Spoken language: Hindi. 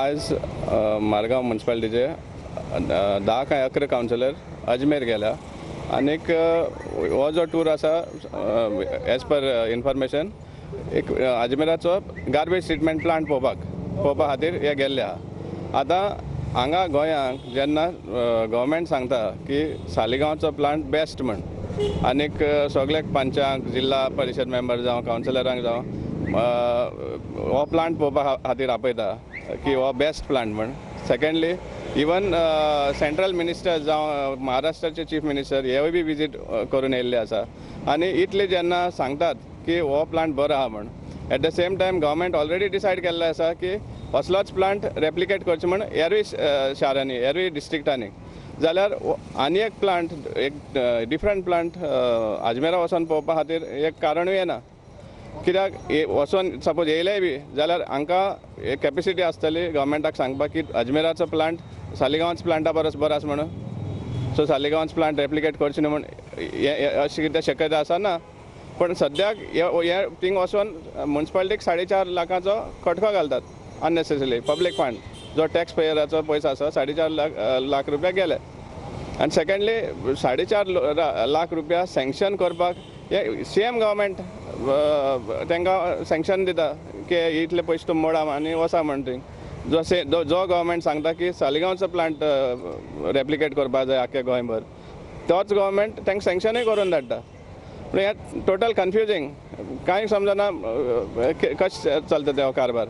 आज मारगांव म्युनिसिपालिटीचे 10 काय 11 काउन्सिलर अजमेर गेल्या आनीक हो जो टूर आसा एज पर इन्फॉर्मेशन एक अजमेराचो गार्बेज ट्रीटमेंट प्लांट पळोवपा खातीर हे गेल्ले आहा। आतां हांगा गोंयांक जेन्ना गव्हर्मेंट सांगता की सालिगांवचो प्लांट बेस्ट म्हण आनीक सगळ्याक पंचांक जिल्हा परिशद मेंबर जावं काउन्सिलरांक जावं हो प्लांट पळोवपा खातीर आपयता की हो बेस्ट प्लांट म्हण। सेकंडली इवन सेंट्रल मिनिस्टर जावं महाराष्ट्राचे चीफ मिनिस्टर हेवूय बी विजीट करून येयल्ले आसा आनी इतले जेन्ना सांगतात की हो प्लांट बरो आहा म्हण at the same time government already decided केल्लें आसा की असलोच प्लांट रेप्लिकेट करचो म्हण हेरूय शारांनी हेरूय डिस्ट्रिक्टांनी जाल्यार आनी एक प्लांट एक डिफरंट प्लांट अजमेरा वचोन पळोवपा खातीर एक कारणूय येना। कित्याक वचोन सपोज येयलेय बी जाल्यार हांकां एक कॅपेसिटी आसतली गव्हर्मेंटाक सांगपाक की अजमेराचो प्लांट सालिगांवच प्लांटा परस बरो आसा म्हणून सो सालिगांवच प्लांट रेप्लिकेट करचे न्हू म्हण अशी कितें शक्यता आसा ना। पण सद्याक हे थिंग वचोन म्युनिसिपालिटीक 4.5 लाखाचो खटको घालतात अननेसेसरी पब्लीक फंड जो टॅक्स पेयराचो पयसो आसा 4.5 लाख रुपया गेले। आनी सेकंडली 4.5 लाख रुपया सँक्शन करपाक हे सेम गव्हर्मेंट तांकां सँक्शन दिता की इतले पयशे तुमी मोडा आनी वचा म्हण थंय जो गव्हर्मेंट सांगता की सालिगांवचो प्लांट रेप्लिकेट करपाक जाय आख्या गोंयभर तोच गव्हर्मेंट तांकां सँक्शनूय करून धाडटा। पूण हें टोटल कन्फ्युजींग कांय समजना कशें चलता तो कारभार।